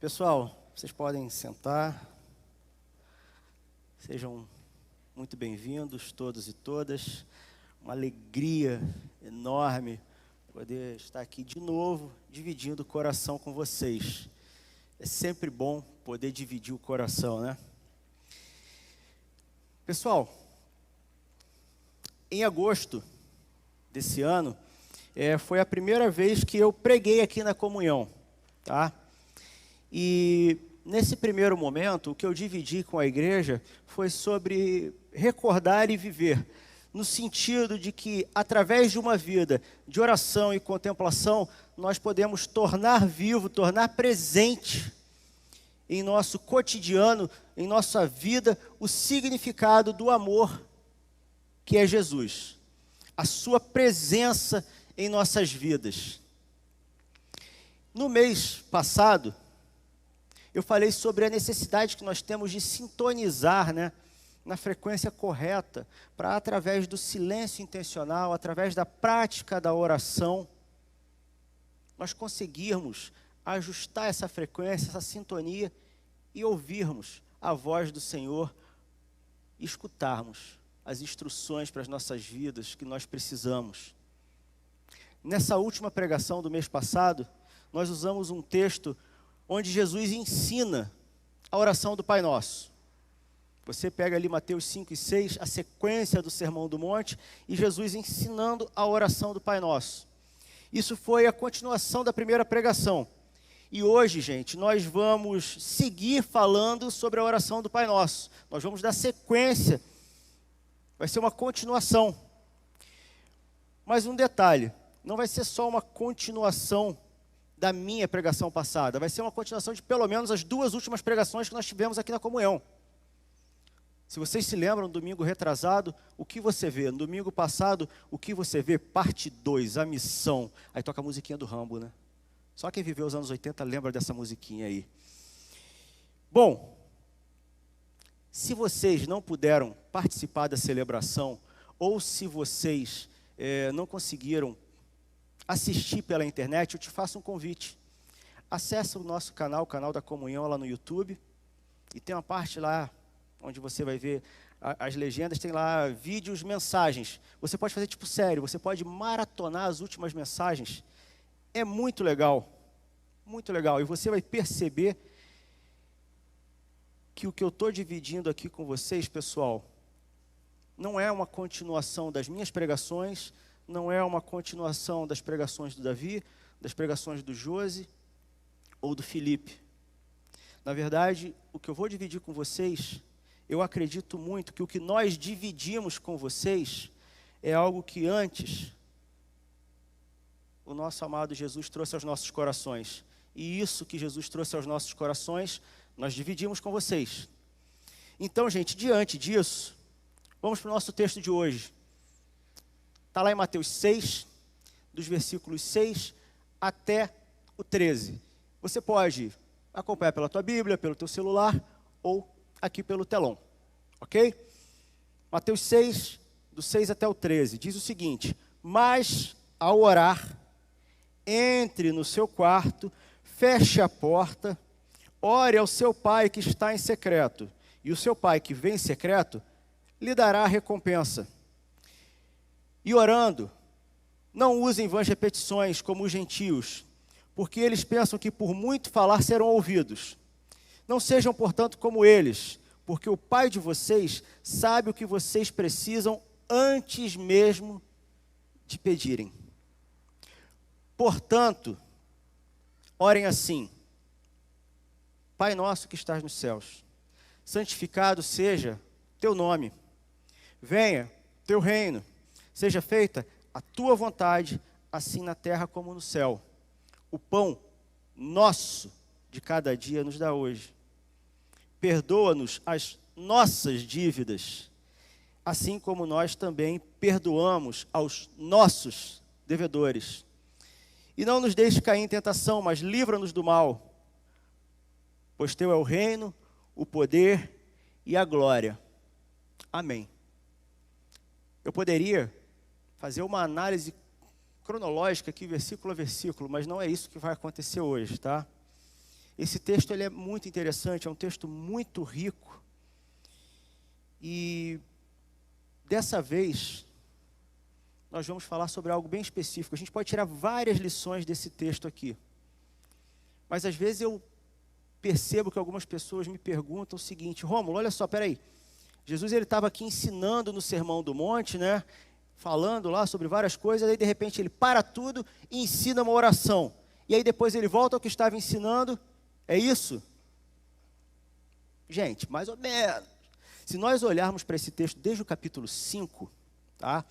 Pessoal, vocês podem sentar. Sejam muito bem-vindos, todos e todas. Uma alegria enorme poder estar aqui de novo, dividindo o coração com vocês. É sempre bom poder dividir o coração, né? Pessoal, em agosto desse ano, foi a primeira vez que eu preguei aqui na comunhão, tá? E nesse primeiro momento, o que eu dividi com a igreja foi sobre recordar e viver, no sentido de que, através de uma vida de oração e contemplação, nós podemos tornar vivo, tornar presente em nosso cotidiano, em nossa vida, o significado do amor que é Jesus, a sua presença em nossas vidas. No mês passado, eu falei sobre a necessidade que nós temos de sintonizar, na frequência correta, para através do silêncio intencional, através da prática da oração, nós conseguirmos ajustar essa frequência, essa sintonia e ouvirmos a voz do Senhor, e escutarmos as instruções para as nossas vidas que nós precisamos. Nessa última pregação do mês passado, nós usamos um texto onde Jesus ensina a oração do Pai Nosso. Você pega ali Mateus 5 e 6, a sequência do Sermão do Monte, e Jesus ensinando a oração do Pai Nosso. Isso foi a continuação da primeira pregação. E hoje, gente, nós vamos seguir falando sobre a oração do Pai Nosso. Nós vamos dar sequência, vai ser uma continuação. Mas um detalhe, não vai ser só uma continuação da minha pregação passada, vai ser uma continuação de pelo menos as duas últimas pregações que nós tivemos aqui na comunhão. Se vocês se lembram, no domingo retrasado, o que você vê? No domingo passado, o que você vê? Parte 2, a missão. Aí toca a musiquinha do Rambo, né? Só quem viveu os anos 80 lembra dessa musiquinha aí. Bom, se vocês não puderam participar da celebração, ou se vocês não conseguiram assistir pela internet, eu te faço um convite. Acesse o nosso canal, o canal da comunhão lá no YouTube, e tem uma parte lá onde você vai ver as legendas, tem lá vídeos, mensagens. Você pode fazer tipo série, você pode maratonar as últimas mensagens. É muito legal, e você vai perceber que o que eu estou dividindo aqui com vocês, pessoal, não é uma continuação das minhas pregações, não é uma continuação das pregações do Davi, das pregações do Josi ou do Felipe. Na verdade, o que eu vou dividir com vocês, eu acredito muito que o que nós dividimos com vocês é algo que antes o nosso amado Jesus trouxe aos nossos corações. E isso que Jesus trouxe aos nossos corações, nós dividimos com vocês. Então, gente, diante disso, vamos para o nosso texto de hoje. Está lá em Mateus 6, dos versículos 6 até o 13. Você pode acompanhar pela tua Bíblia, pelo teu celular, ou aqui pelo telão, ok? Mateus 6, do 6 até o 13, diz o seguinte: mas, ao orar, entre no seu quarto, feche a porta, ore ao seu pai que está em secreto, e o seu pai que vem em secreto lhe dará a recompensa. E orando, não usem vãs repetições como os gentios, porque eles pensam que por muito falar serão ouvidos. Não sejam, portanto, como eles, porque o Pai de vocês sabe o que vocês precisam antes mesmo de pedirem. Portanto, orem assim: Pai nosso que estás nos céus, santificado seja teu nome. Venha teu reino. Seja feita a tua vontade, assim na terra como no céu. O pão nosso de cada dia nos dá hoje. Perdoa-nos as nossas dívidas, assim como nós também perdoamos aos nossos devedores. E não nos deixes cair em tentação, mas livra-nos do mal. Pois teu é o reino, o poder e a glória. Amém. Eu poderia fazer uma análise cronológica aqui, versículo a versículo, mas não é isso que vai acontecer hoje, tá? Esse texto ele é muito interessante, é um texto muito rico. E dessa vez, nós vamos falar sobre algo bem específico. A gente pode tirar várias lições desse texto aqui. Mas às vezes eu percebo que algumas pessoas me perguntam o seguinte: Rômulo, olha só, peraí. Jesus ele estava aqui ensinando no Sermão do Monte, né? Falando lá sobre várias coisas, aí de repente ele para tudo e ensina uma oração. E aí depois ele volta ao que estava ensinando. É isso? Gente, mais ou menos. Se nós olharmos para esse texto desde o capítulo 5, tá?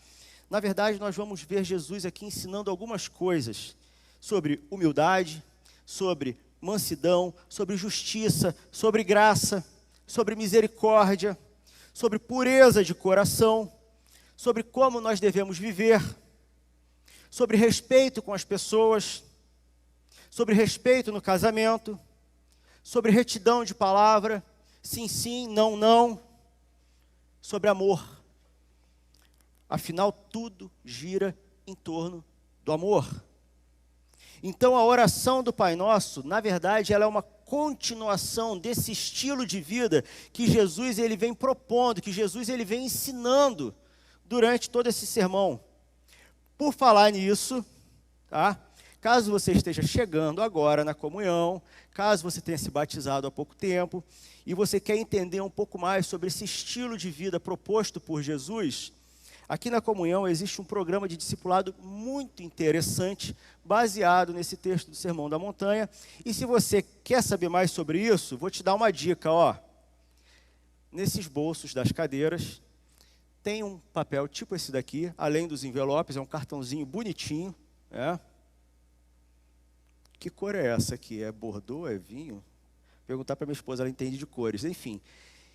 Na verdade, nós vamos ver Jesus aqui ensinando algumas coisas sobre humildade, sobre mansidão, sobre justiça, sobre graça, sobre misericórdia, sobre pureza de coração, sobre como nós devemos viver, sobre respeito com as pessoas, sobre respeito no casamento, sobre retidão de palavra, sim, sim, não, não, sobre amor. Afinal, tudo gira em torno do amor. Então, a oração do Pai Nosso, na verdade, ela é uma continuação desse estilo de vida que Jesus ele vem propondo, que Jesus ele vem ensinando durante todo esse sermão. Por falar nisso, tá? Caso você esteja chegando agora na comunhão, caso você tenha se batizado há pouco tempo, e você quer entender um pouco mais sobre esse estilo de vida proposto por Jesus, aqui na comunhão existe um programa de discipulado muito interessante, baseado nesse texto do Sermão da Montanha. E se você quer saber mais sobre isso, vou te dar uma dica, ó. Nesses bolsos das cadeiras, tem um papel tipo esse daqui, além dos envelopes, é um cartãozinho bonitinho, né? Que cor é essa aqui? É Bordeaux? É vinho? Perguntar para minha esposa, ela entende de cores, enfim.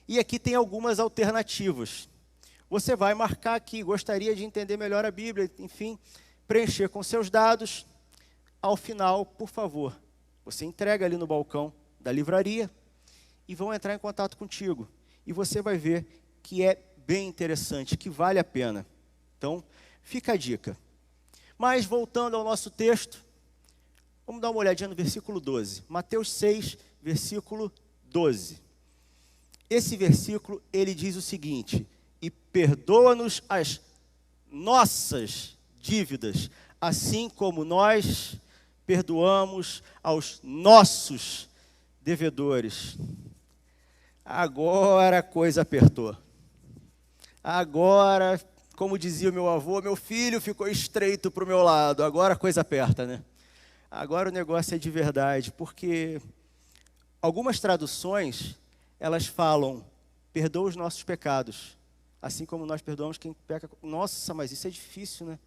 E aqui tem algumas alternativas. Você vai marcar aqui, gostaria de entender melhor a Bíblia, enfim, preencher com seus dados. Ao final, por favor, você entrega ali no balcão da livraria e vão entrar em contato contigo. E você vai ver que é bem interessante, que vale a pena. Então, fica a dica. Mas, voltando ao nosso texto, vamos dar uma olhadinha no versículo 12. Mateus 6, versículo 12. Esse versículo, ele diz o seguinte: e perdoa-nos as nossas dívidas, assim como nós perdoamos aos nossos devedores. Agora a coisa apertou. Agora, como dizia o meu avô, meu filho ficou estreito para o meu lado. Agora a coisa aperta, né? Agora o negócio é de verdade, porque algumas traduções, elas falam, perdoa os nossos pecados, assim como nós perdoamos quem peca. Nossa, mas isso é difícil, né?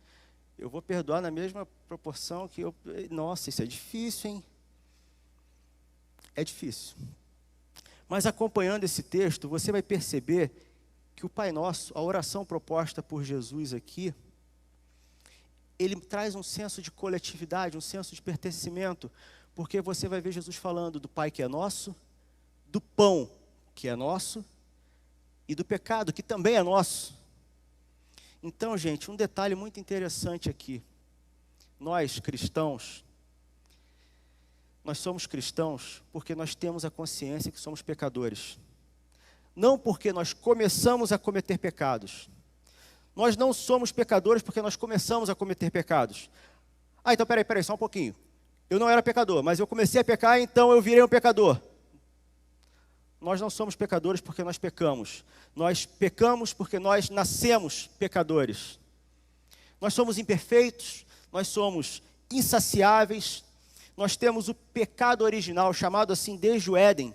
Eu vou perdoar na mesma proporção que eu... Nossa, isso é difícil, hein? É difícil. Mas acompanhando esse texto, você vai perceber que o Pai Nosso, a oração proposta por Jesus aqui, ele traz um senso de coletividade, um senso de pertencimento, porque você vai ver Jesus falando do Pai que é nosso, do pão que é nosso e do pecado que também é nosso. Então, gente, um detalhe muito interessante aqui. Nós, cristãos, nós somos cristãos porque nós temos a consciência que somos pecadores. Não porque nós começamos a cometer pecados. Nós não somos pecadores porque nós começamos a cometer pecados. Ah, então peraí, só um pouquinho. Eu não era pecador, mas eu comecei a pecar, então eu virei um pecador. Nós não somos pecadores porque nós pecamos. Nós pecamos porque nós nascemos pecadores. Nós somos imperfeitos, nós somos insaciáveis, nós temos o pecado original, chamado assim desde o Éden,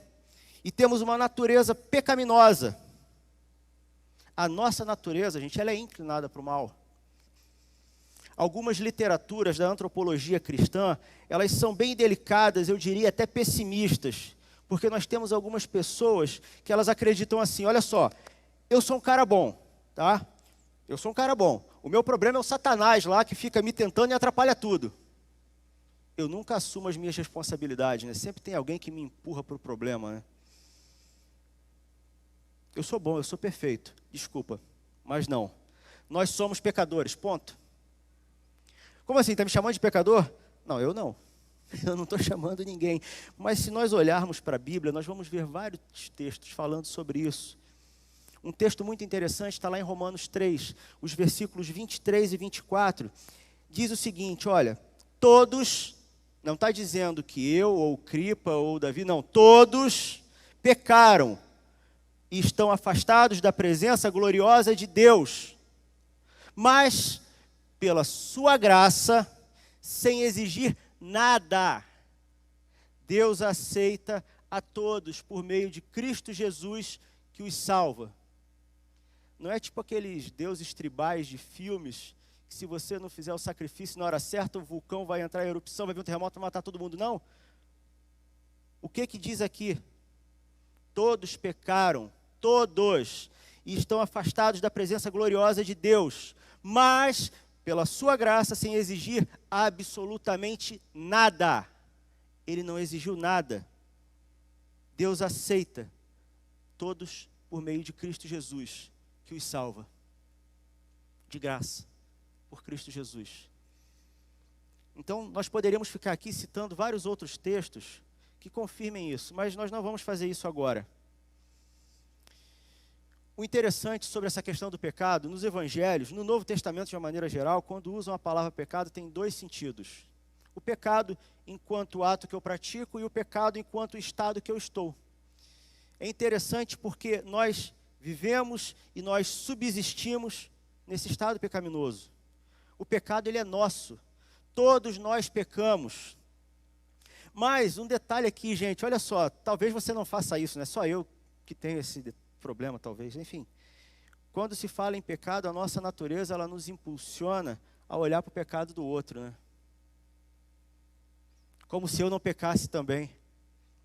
e temos uma natureza pecaminosa. A nossa natureza, gente, ela é inclinada para o mal. Algumas literaturas da antropologia cristã, elas são bem delicadas, eu diria até pessimistas, porque nós temos algumas pessoas que elas acreditam assim, olha só, eu sou um cara bom, tá? Eu sou um cara bom. O meu problema é o Satanás lá que fica me tentando e atrapalha tudo. Eu nunca assumo as minhas responsabilidades, né? Sempre tem alguém que me empurra para o problema, né? Eu sou bom, eu sou perfeito. Desculpa, mas não. Nós somos pecadores, ponto. Como assim, está me chamando de pecador? Não, eu não. Eu não estou chamando ninguém. Mas se nós olharmos para a Bíblia, nós vamos ver vários textos falando sobre isso. Um texto muito interessante está lá em Romanos 3, os versículos 23 e 24. Diz o seguinte, olha, todos, não está dizendo que eu, ou Cripa, ou Davi, não, todos pecaram e estão afastados da presença gloriosa de Deus. Mas, pela sua graça, sem exigir nada, Deus aceita a todos por meio de Cristo Jesus que os salva. Não é tipo aqueles deuses tribais de filmes, que se você não fizer o sacrifício na hora certa, o vulcão vai entrar em erupção, vai vir um terremoto e vai matar todo mundo, não. O que diz aqui? Todos pecaram, todos, e estão afastados da presença gloriosa de Deus, mas pela sua graça, sem exigir absolutamente nada. Ele não exigiu nada. Deus aceita todos por meio de Cristo Jesus, que os salva. De graça, por Cristo Jesus. Então, nós poderíamos ficar aqui citando vários outros textos que confirmem isso, mas nós não vamos fazer isso agora. O interessante sobre essa questão do pecado, nos evangelhos, no Novo Testamento de uma maneira geral, quando usam a palavra pecado, tem dois sentidos. O pecado enquanto ato que eu pratico e o pecado enquanto estado que eu estou. É interessante porque nós vivemos e nós subsistimos nesse estado pecaminoso. O pecado, ele é nosso. Todos nós pecamos. Mas um detalhe aqui, gente, olha só, talvez você não faça isso, né? Só eu que tenho esse problema, talvez, enfim. Quando se fala em pecado, a nossa natureza, ela nos impulsiona a olhar para o pecado do outro, né? Como se eu não pecasse também.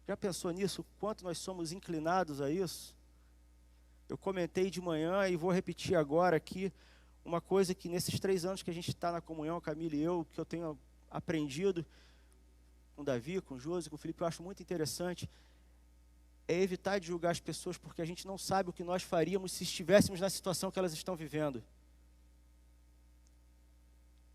Já pensou nisso? Quanto nós somos inclinados a isso? Eu comentei de manhã e vou repetir agora aqui uma coisa que nesses 3 anos que a gente está na comunhão, a Camila e eu, que eu tenho aprendido com o Davi, com o Josi, com o Felipe, eu acho muito interessante, é evitar de julgar as pessoas, porque a gente não sabe o que nós faríamos se estivéssemos na situação que elas estão vivendo.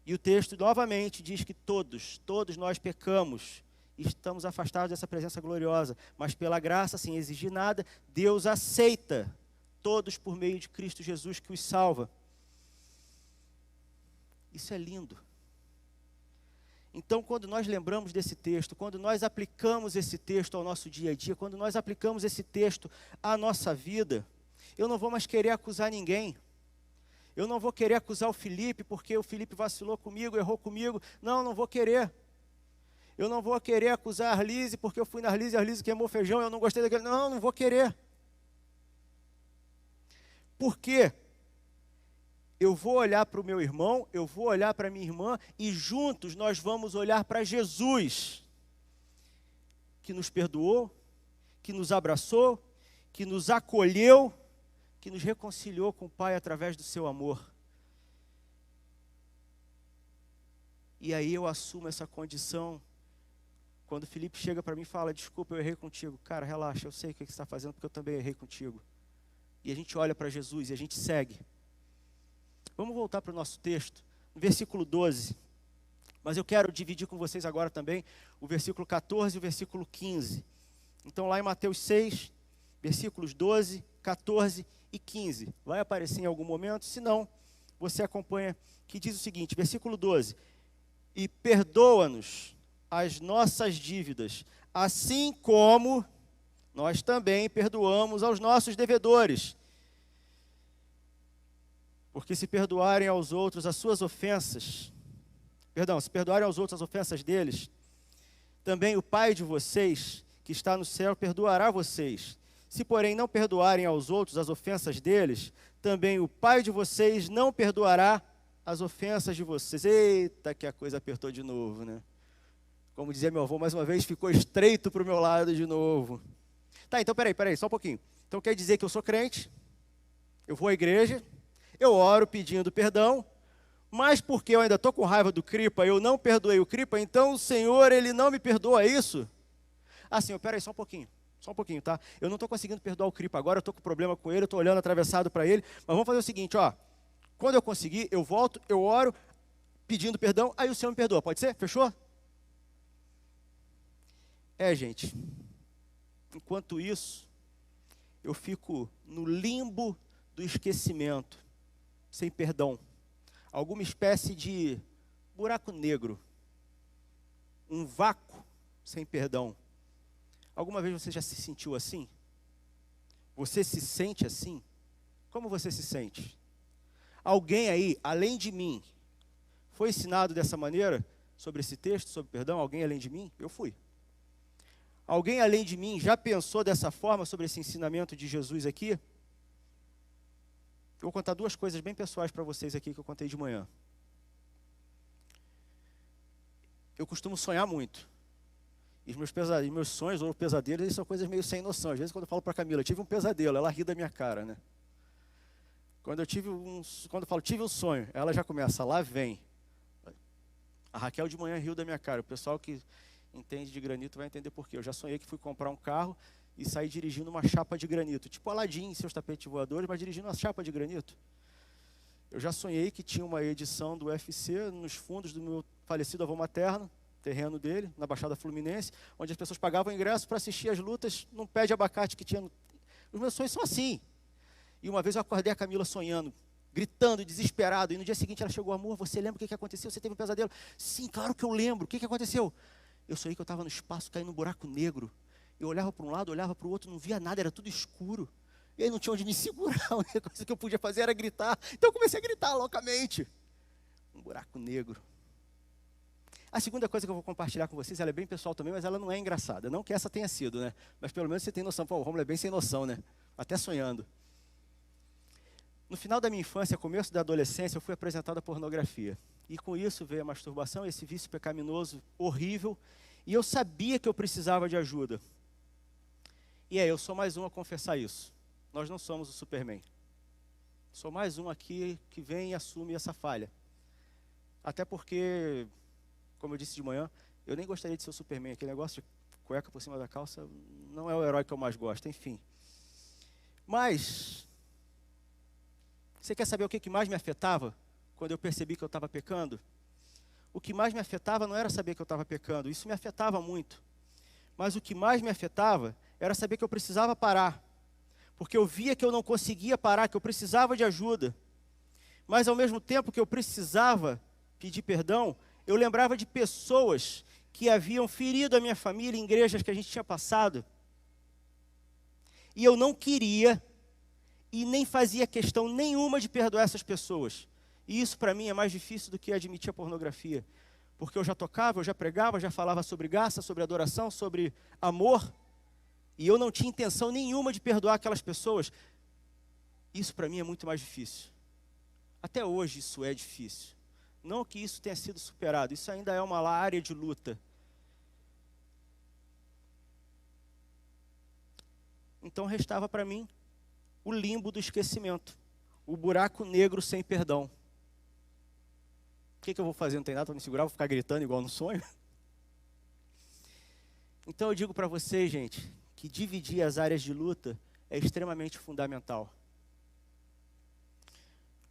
E o texto novamente diz que todos nós pecamos e estamos afastados dessa presença gloriosa, mas pela graça, sem exigir nada, Deus aceita todos por meio de Cristo Jesus que os salva. Isso é lindo. Então, quando nós lembramos desse texto, quando nós aplicamos esse texto ao nosso dia a dia, quando nós aplicamos esse texto à nossa vida, eu não vou mais querer acusar ninguém. Eu não vou querer acusar o Felipe, porque o Felipe vacilou comigo, errou comigo. Não vou querer. Eu não vou querer acusar a Arlise, porque eu fui na Arlise e a Arlise queimou feijão, eu não gostei daquele. Não vou querer. Por quê? Eu vou olhar para o meu irmão, eu vou olhar para a minha irmã, e juntos nós vamos olhar para Jesus, que nos perdoou, que nos abraçou, que nos acolheu, que nos reconciliou com o Pai através do seu amor. E aí eu assumo essa condição. Quando o Felipe chega para mim e fala, desculpa, eu errei contigo. Cara, relaxa, eu sei o que você está fazendo, porque eu também errei contigo. E a gente olha para Jesus e a gente segue. Vamos voltar para o nosso texto, no versículo 12. Mas eu quero dividir com vocês agora também o versículo 14 e o versículo 15. Então lá em Mateus 6, versículos 12, 14 e 15. Vai aparecer em algum momento, se não, você acompanha, que diz o seguinte, versículo 12. E perdoa-nos as nossas dívidas, assim como nós também perdoamos aos nossos devedores. Porque se perdoarem aos outros as suas ofensas, se perdoarem aos outros as ofensas deles, também o Pai de vocês, que está no céu, perdoará vocês. Se, porém, não perdoarem aos outros as ofensas deles, também o Pai de vocês não perdoará as ofensas de vocês. Eita, que a coisa apertou de novo, né? Como dizia meu avô, mais uma vez, ficou estreito para o meu lado de novo. Tá, então peraí, só um pouquinho. Então quer dizer que eu sou crente, eu vou à igreja, eu oro pedindo perdão, mas porque eu ainda estou com raiva do Cripa, eu não perdoei o Cripa, então o Senhor, Ele não me perdoa, é isso? Ah, Senhor, peraí, só um pouquinho, tá? Eu não estou conseguindo perdoar o Cripa agora, eu estou com problema com ele, eu estou olhando atravessado para ele, mas vamos fazer o seguinte, ó, quando eu conseguir, eu volto, eu oro, pedindo perdão, aí o Senhor me perdoa, pode ser? Fechou? Gente, enquanto isso, eu fico no limbo do esquecimento, sem perdão. Alguma espécie de buraco negro, um vácuo sem perdão. Alguma vez você já se sentiu assim? Você se sente assim? Como você se sente? Alguém aí, além de mim, foi ensinado dessa maneira sobre esse texto, sobre perdão? Alguém além de mim? Eu fui. Alguém além de mim já pensou dessa forma sobre esse ensinamento de Jesus aqui? Eu vou contar duas coisas bem pessoais para vocês aqui que eu contei de manhã. Eu costumo sonhar muito. E os meus sonhos ou pesadelos, eles são coisas meio sem noção. Às vezes quando eu falo para a Camila, eu tive um pesadelo, ela ri da minha cara, né? Quando eu falo, tive um sonho, ela já começa, lá vem. A Raquel de manhã riu da minha cara. O pessoal que entende de granito vai entender por quê. Eu já sonhei que fui comprar um carro e saí dirigindo uma chapa de granito. Tipo Aladim em seus tapetes voadores, mas dirigindo uma chapa de granito. Eu já sonhei que tinha uma edição do UFC nos fundos do meu falecido avô materno, terreno dele, na Baixada Fluminense, onde as pessoas pagavam ingresso para assistir as lutas num pé de abacate que tinha. Os meus sonhos são assim. E uma vez eu acordei a Camila sonhando, gritando, desesperado, e no dia seguinte ela chegou, amor, você lembra o que aconteceu? Você teve um pesadelo? Sim, claro que eu lembro. O que aconteceu? Eu sonhei que eu estava no espaço, caindo num buraco negro. Eu olhava para um lado, olhava para o outro, não via nada, era tudo escuro. E aí não tinha onde me segurar, a única coisa que eu podia fazer era gritar. Então eu comecei a gritar loucamente. Um buraco negro. A segunda coisa que eu vou compartilhar com vocês, ela é bem pessoal também, mas ela não é engraçada. Não que essa tenha sido, né? Mas pelo menos você tem noção. Pô, o Romulo é bem sem noção, né? Até sonhando. No final da minha infância, começo da adolescência, eu fui apresentado à pornografia. E com isso veio a masturbação, esse vício pecaminoso horrível. E eu sabia que eu precisava de ajuda. E eu sou mais um a confessar isso. Nós não somos o Superman. Sou mais um aqui que vem e assume essa falha. Até porque, como eu disse de manhã, eu nem gostaria de ser o Superman. Aquele negócio de cueca por cima da calça não é o herói que eu mais gosto, enfim. Mas, você quer saber o que mais me afetava quando eu percebi que eu estava pecando? O que mais me afetava não era saber que eu estava pecando, isso me afetava muito. Mas o que mais me afetava era saber que eu precisava parar. Porque eu via que eu não conseguia parar, que eu precisava de ajuda. Mas ao mesmo tempo que eu precisava pedir perdão, eu lembrava de pessoas que haviam ferido a minha família em igrejas que a gente tinha passado. E eu não queria e nem fazia questão nenhuma de perdoar essas pessoas. E isso para mim é mais difícil do que admitir a pornografia. Porque eu já tocava, eu já pregava, já falava sobre graça, sobre adoração, sobre amor. E eu não tinha intenção nenhuma de perdoar aquelas pessoas. Isso para mim é muito mais difícil. Até hoje isso é difícil. Não que isso tenha sido superado, isso ainda é uma área de luta. Então restava para mim o limbo do esquecimento, o buraco negro sem perdão. O que eu vou fazer? Não tem nada para me segurar, vou ficar gritando igual no sonho? Então eu digo para vocês, gente, que dividir as áreas de luta é extremamente fundamental.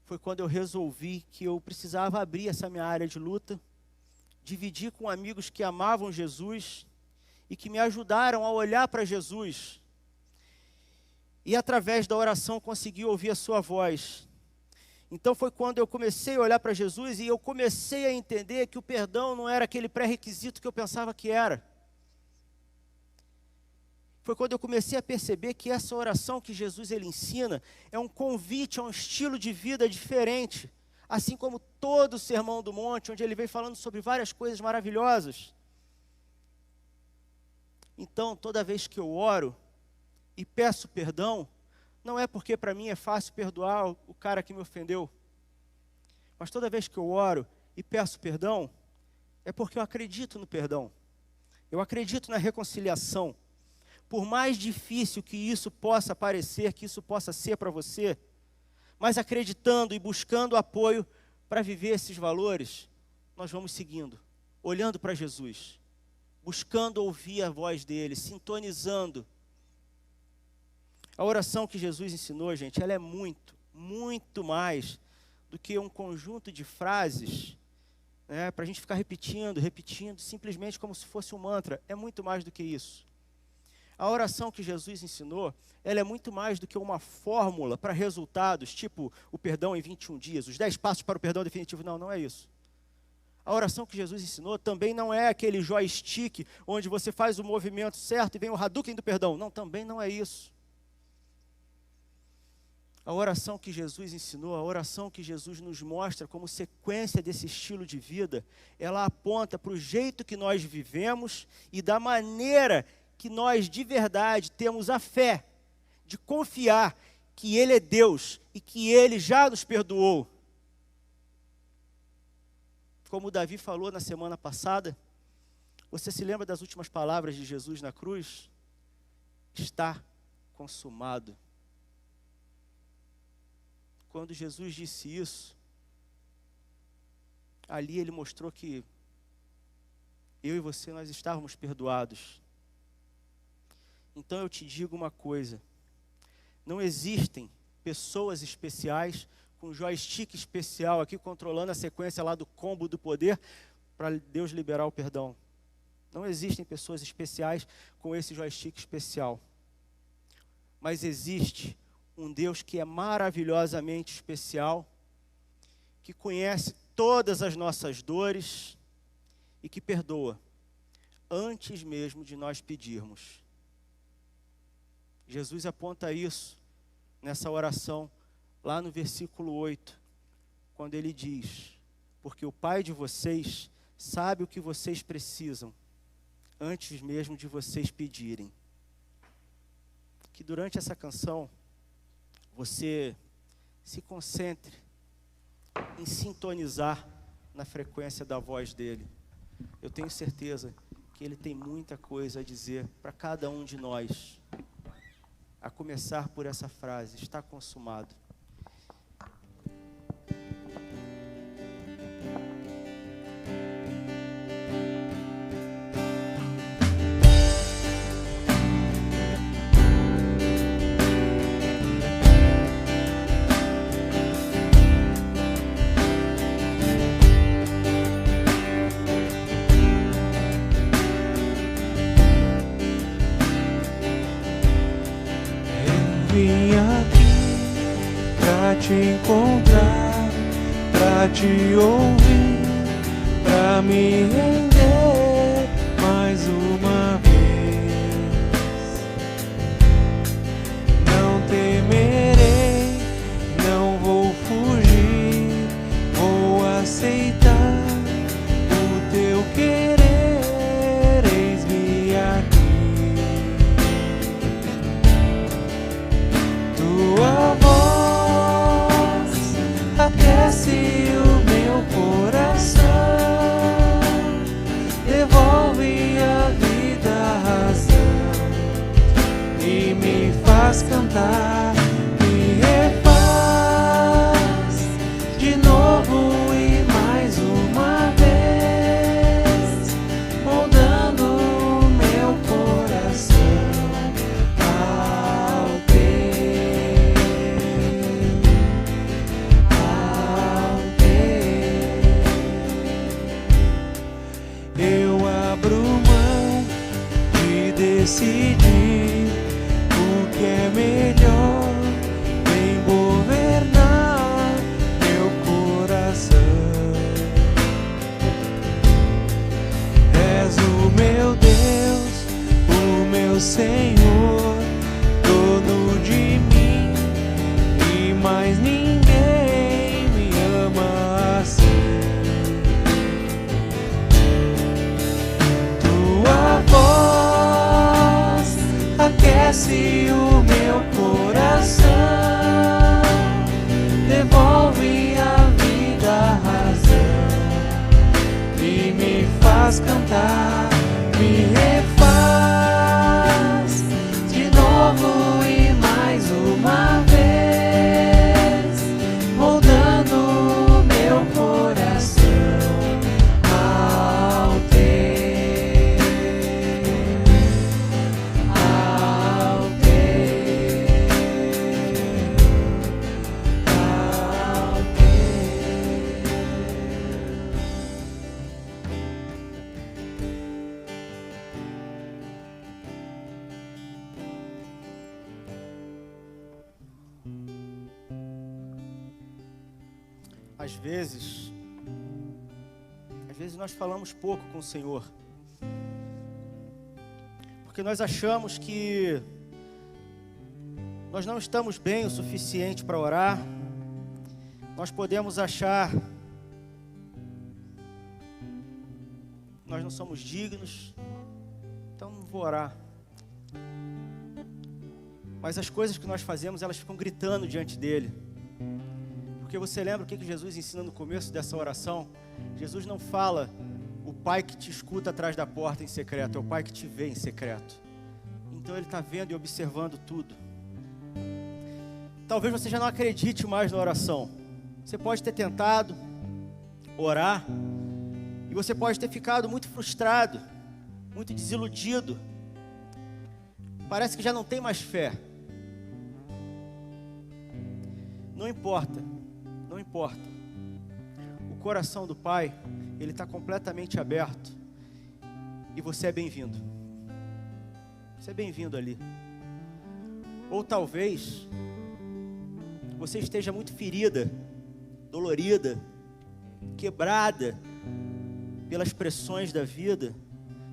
Foi quando eu resolvi que eu precisava abrir essa minha área de luta, dividir com amigos que amavam Jesus e que me ajudaram a olhar para Jesus. E através da oração consegui ouvir a sua voz. Então foi quando eu comecei a olhar para Jesus e eu comecei a entender que o perdão não era aquele pré-requisito que eu pensava que era. Foi quando eu comecei a perceber que essa oração que Jesus ele ensina é um convite a um estilo de vida diferente. Assim como todo o Sermão do Monte, onde ele vem falando sobre várias coisas maravilhosas. Então, toda vez que eu oro e peço perdão, não é porque para mim é fácil perdoar o cara que me ofendeu. Mas toda vez que eu oro e peço perdão, é porque eu acredito no perdão. Eu acredito na reconciliação. Por mais difícil que isso possa parecer, que isso possa ser para você, mas acreditando e buscando apoio para viver esses valores, nós vamos seguindo, olhando para Jesus, buscando ouvir a voz dele, sintonizando. A oração que Jesus ensinou, gente, ela é muito, muito mais do que um conjunto de frases né, para a gente ficar repetindo, simplesmente como se fosse um mantra. É muito mais do que isso. A oração que Jesus ensinou, ela é muito mais do que uma fórmula para resultados, tipo o perdão em 21 dias, os 10 passos para o perdão definitivo. Não, não é isso. A oração que Jesus ensinou também não é aquele joystick onde você faz o movimento certo e vem o Hadouken do perdão. Não, também não é isso. A oração que Jesus ensinou, a oração que Jesus nos mostra como sequência desse estilo de vida, ela aponta para o jeito que nós vivemos e da maneira que nós de verdade temos a fé de confiar que Ele é Deus e que Ele já nos perdoou. Como o Davi falou na semana passada, você se lembra das últimas palavras de Jesus na cruz? Está consumado. Quando Jesus disse isso, ali Ele mostrou que eu e você, nós estávamos perdoados. Então eu te digo uma coisa, não existem pessoas especiais com joystick especial aqui controlando a sequência lá do combo do poder para Deus liberar o perdão. Não existem pessoas especiais com esse joystick especial. Mas existe um Deus que é maravilhosamente especial, que conhece todas as nossas dores e que perdoa antes mesmo de nós pedirmos. Jesus aponta isso nessa oração, lá no versículo 8, quando ele diz: porque o Pai de vocês sabe o que vocês precisam, antes mesmo de vocês pedirem. Que durante essa canção, você se concentre em sintonizar na frequência da voz dele. Eu tenho certeza que ele tem muita coisa a dizer para cada um de nós. A começar por essa frase: está consumado. Vim aqui pra te encontrar, pra te ouvir, pra me render mais uma vez. Não temerei, não vou fugir, vou aceitar o teu querer, eis-me aqui. Tua voz aquece o meu coração, devolve a vida, a razão e me faz cantar, me refaz de novo e mais uma vez, moldando o meu coração ao Eu abro mão de decidir o que é melhor, vem governar meu coração. És o meu Deus, o meu Senhor, dono de mim e mais ninguém me ama assim. Tua voz aquece o meu coração, devolve a vida, a razão e me faz cantar, me refaz de novo e mais uma vez, moldando o meu coração ao teu, ao teu, ao teu. às vezes nós falamos pouco com o Senhor, porque nós achamos que nós não estamos bem o suficiente para orar. Nós podemos achar que nós não somos dignos, então não vou orar. Mas as coisas que nós fazemos, elas ficam gritando diante dele. Porque você lembra o que Jesus ensina no começo dessa oração? Jesus não fala o Pai que te escuta atrás da porta em secreto, é o Pai que te vê em secreto. Então ele está vendo e observando tudo. Talvez você já não acredite mais na oração. Você pode ter tentado orar e você pode ter ficado muito frustrado, muito desiludido. Parece que já não tem mais fé. Não importa, não importa. O coração do Pai, ele está completamente aberto e você é bem-vindo. Você é bem-vindo ali. Ou talvez você esteja muito ferida, dolorida, quebrada pelas pressões da vida.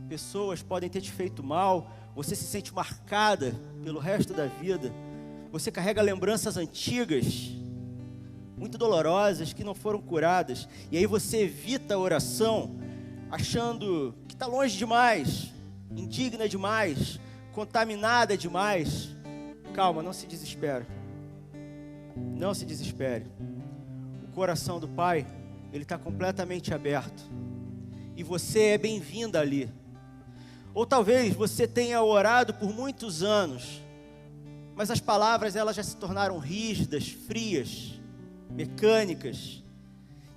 Pessoas podem ter te feito mal, você se sente marcada pelo resto da vida. Você carrega lembranças antigas, muito dolorosas, que não foram curadas. E aí você evita a oração, achando que está longe demais, indigna demais, contaminada demais. Calma, não se desespere. Não se desespere. O coração do Pai, ele está completamente aberto. E você é bem-vinda ali. Ou talvez você tenha orado por muitos anos, mas as palavras elas já se tornaram rígidas, frias, mecânicas.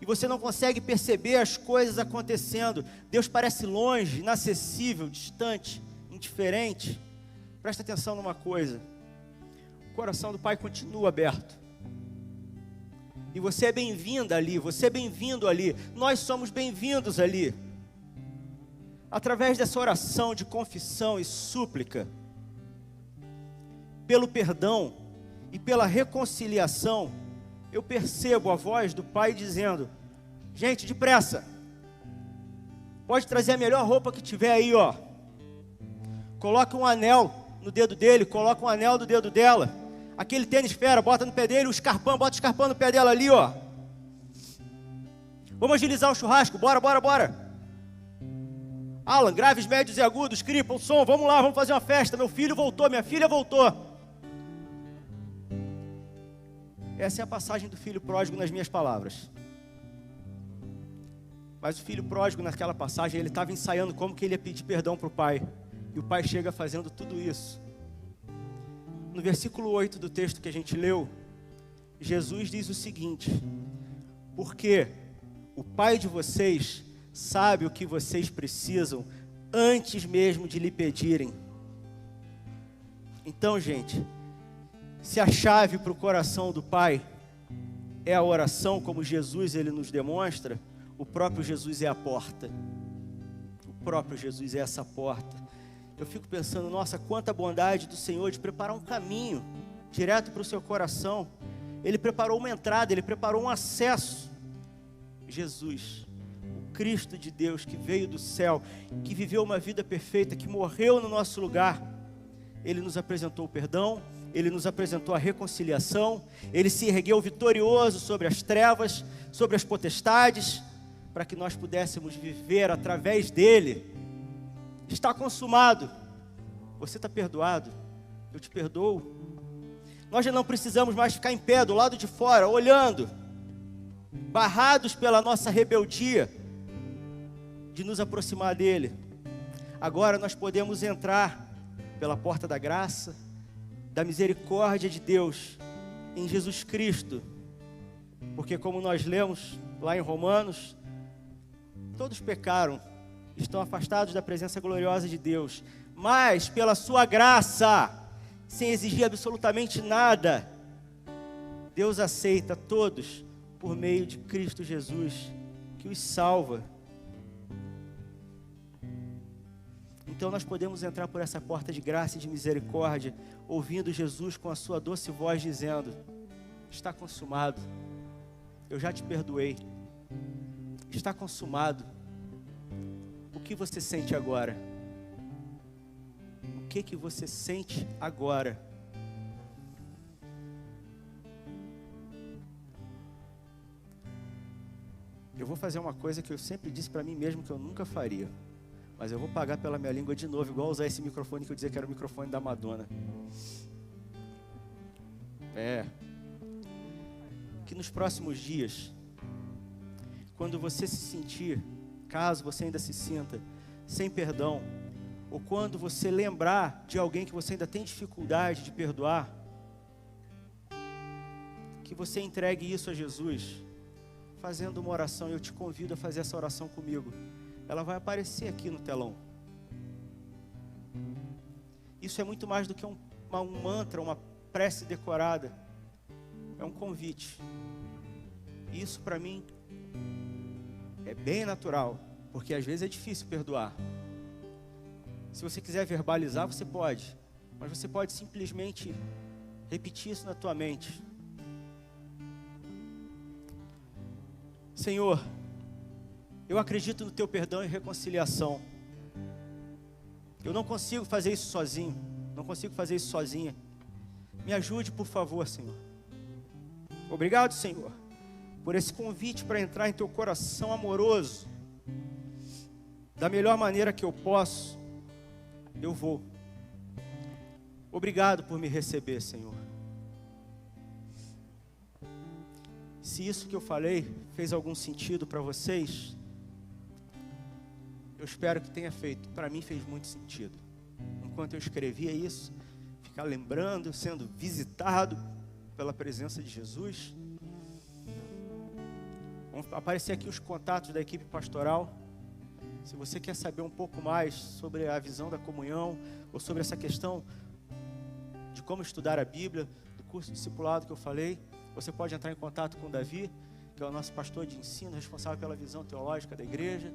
E você não consegue perceber as coisas acontecendo. Deus parece longe, inacessível, distante, indiferente. Presta atenção numa coisa. O coração do Pai continua aberto. E você é bem-vinda ali, você é bem-vindo ali. Nós somos bem-vindos ali. Através dessa oração de confissão e súplica, pelo perdão e pela reconciliação, eu percebo a voz do Pai dizendo: gente, depressa, pode trazer a melhor roupa que tiver aí, ó. Coloca um anel no dedo dele, coloca um anel no dedo dela. Aquele tênis fera, bota no pé dele, o escarpão, bota o escarpão no pé dela ali, ó. Vamos agilizar o churrasco, bora, bora, bora. Alan, graves, médios e agudos, cripa o som, vamos lá, vamos fazer uma festa. Meu filho voltou, minha filha voltou. Essa é a passagem do filho pródigo nas minhas palavras. Mas o filho pródigo naquela passagem, ele estava ensaiando como que ele ia pedir perdão para o pai. E o pai chega fazendo tudo isso. No versículo 8 do texto que a gente leu, Jesus diz o seguinte: porque o Pai de vocês sabe o que vocês precisam antes mesmo de lhe pedirem. Então, gente, se a chave para o coração do Pai é a oração, como Jesus ele nos demonstra, o próprio Jesus é a porta. O próprio Jesus é essa porta. Eu fico pensando, nossa, quanta bondade do Senhor de preparar um caminho direto para o seu coração. Ele preparou uma entrada, Ele preparou um acesso. Jesus, o Cristo de Deus que veio do céu, que viveu uma vida perfeita, que morreu no nosso lugar. Ele nos apresentou o perdão, Ele nos apresentou a reconciliação, Ele se ergueu vitorioso sobre as trevas, sobre as potestades, para que nós pudéssemos viver através dEle. Está consumado. Você está perdoado. Eu te perdoo. Nós já não precisamos mais ficar em pé do lado de fora, olhando, barrados pela nossa rebeldia de nos aproximar dEle. Agora nós podemos entrar pela porta da graça, da misericórdia de Deus em Jesus Cristo. Porque como nós lemos lá em Romanos, todos pecaram, estão afastados da presença gloriosa de Deus, mas pela sua graça, sem exigir absolutamente nada, Deus aceita todos por meio de Cristo Jesus, que os salva. Então nós podemos entrar por essa porta de graça e de misericórdia, ouvindo Jesus com a sua doce voz dizendo: está consumado, eu já te perdoei, está consumado. O que você sente agora? O que você sente agora? Eu vou fazer uma coisa que eu sempre disse para mim mesmo que eu nunca faria, mas eu vou pagar pela minha língua de novo, igual usar esse microfone que eu dizia que era o microfone da Madonna. Que nos próximos dias, quando você se sentir, caso você ainda se sinta sem perdão, ou quando você lembrar de alguém que você ainda tem dificuldade de perdoar, que você entregue isso a Jesus, fazendo uma oração. Eu te convido a fazer essa oração comigo. Ela vai aparecer aqui no telão. Isso é muito mais do que um mantra, uma prece decorada. É um convite. Isso para mim é bem natural, porque às vezes é difícil perdoar. Se você quiser verbalizar, você pode, mas você pode simplesmente repetir isso na tua mente. Senhor, eu acredito no teu perdão e reconciliação. Eu não consigo fazer isso sozinho, não consigo fazer isso sozinha. Me ajude, por favor, Senhor. Obrigado, Senhor, por esse convite para entrar em teu coração amoroso. Da melhor maneira que eu posso, eu vou. Obrigado por me receber, Senhor. Se isso que eu falei fez algum sentido para vocês, eu espero que tenha feito. Para mim fez muito sentido. Enquanto eu escrevia isso, ficar lembrando, sendo visitado pela presença de Jesus. Vão aparecer aqui os contatos da equipe pastoral. Se você quer saber um pouco mais sobre a visão da comunhão, ou sobre essa questão de como estudar a Bíblia, do curso de discipulado que eu falei, você pode entrar em contato com o Davi, que é o nosso pastor de ensino, responsável pela visão teológica da igreja.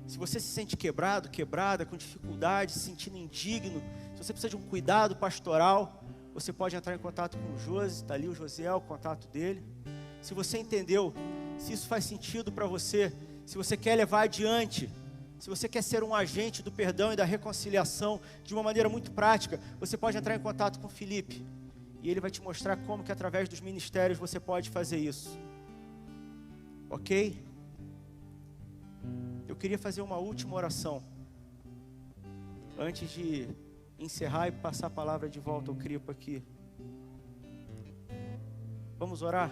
Se você se sente quebrado, quebrada, com dificuldade, se sentindo indigno, se você precisa de um cuidado pastoral, você pode entrar em contato com o Josi, está ali o Josiel, o contato dele. Se você entendeu, se isso faz sentido para você, se você quer levar adiante, se você quer ser um agente do perdão e da reconciliação de uma maneira muito prática, você pode entrar em contato com o Felipe. E ele vai te mostrar como que através dos ministérios você pode fazer isso. Ok? Eu queria fazer uma última oração. Antes de encerrar e passar a palavra de volta ao Cripo aqui. Vamos orar?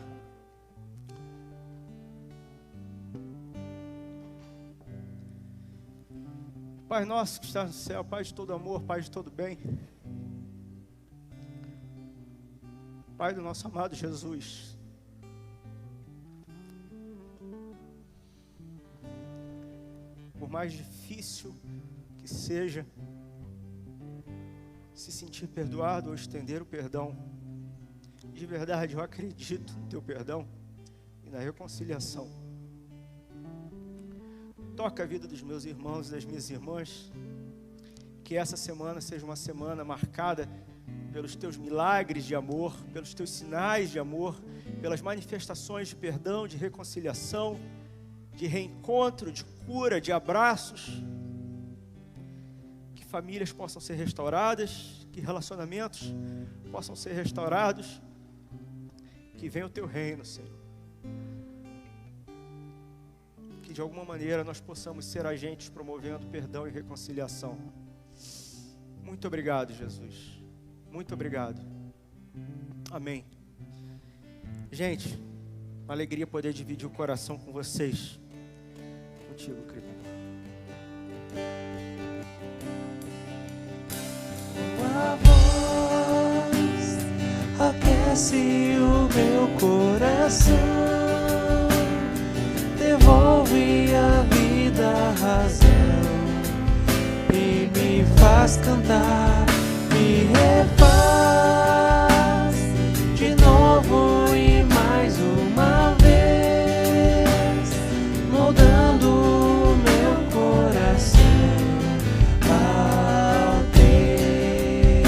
Pai nosso que está no céu, Pai de todo amor, Pai de todo bem. Pai do nosso amado Jesus. Por mais difícil que seja se sentir perdoado ou estender o perdão, de verdade eu acredito no teu perdão e na reconciliação. Toca a vida dos meus irmãos e das minhas irmãs. Que essa semana seja uma semana marcada pelos teus milagres de amor, pelos teus sinais de amor, pelas manifestações de perdão, de reconciliação, de reencontro, de cura, de abraços. Que famílias possam ser restauradas, que relacionamentos possam ser restaurados. Que venha o teu reino, Senhor. Que de alguma maneira nós possamos ser agentes promovendo perdão e reconciliação. Muito obrigado, Jesus. Muito obrigado. Amém. Gente, uma alegria poder dividir o coração com vocês. Contigo, querido. Tua voz aquece o meu coração, devolve a vida a razão e me faz cantar, me refaz de novo e mais uma vez, moldando o meu coração ao teu,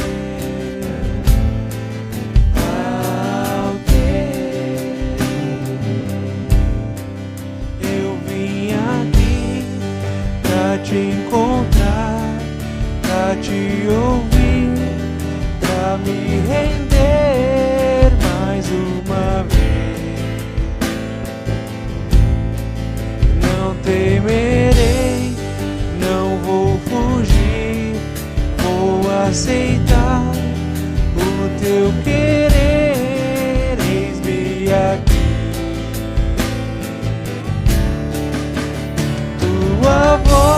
ao teu. pra te ouvir, pra me render mais uma vez. Não temerei, não vou fugir, vou aceitar o teu querer, eis-me aqui. Tua voz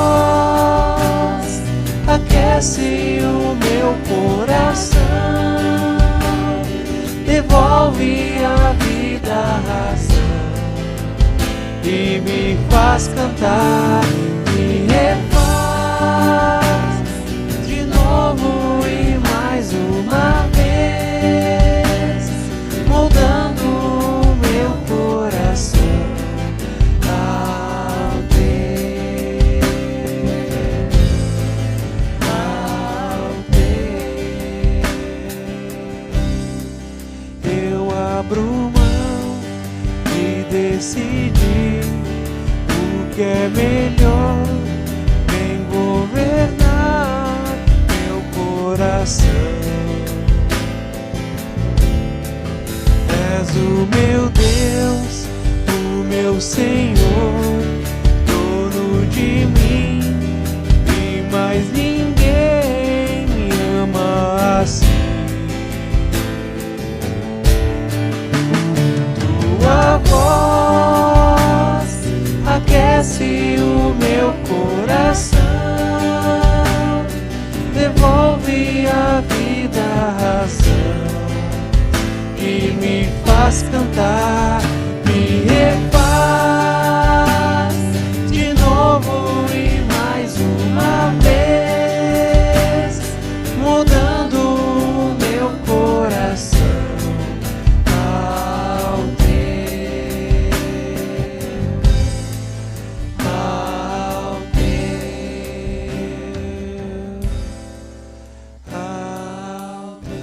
aquece o meu coração, devolve a vida, a razão, e me faz cantar, me refaz de novo e mais uma vez, moldando o meu coração ao teu, ao teu. Eu abro mão e decidi o que é melhor, vem governar meu coração. És o meu Deus, o meu Senhor, dono de mim, e mais ninguém me ama assim. Tua voz aquece o meu coração, devolve a vida, a razão, e me faz cantar, me refaz de novo e mais uma vez, mudando o meu coração ao teu, ao teu, ao teu.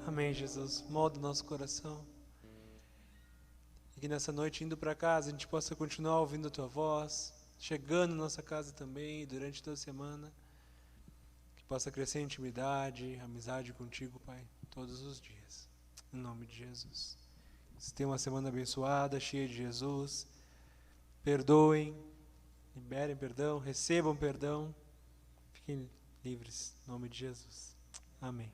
Amém, Jesus. Molda o nosso coração. E que nessa noite, indo para casa, a gente possa continuar ouvindo a Tua voz, chegando na nossa casa também, durante toda a semana. Que possa crescer em intimidade, amizade contigo, Pai, todos os dias. Em nome de Jesus. Vocês tenham uma semana abençoada, cheia de Jesus. Perdoem, liberem perdão, recebam perdão. Fiquem livres, em nome de Jesus. Amém.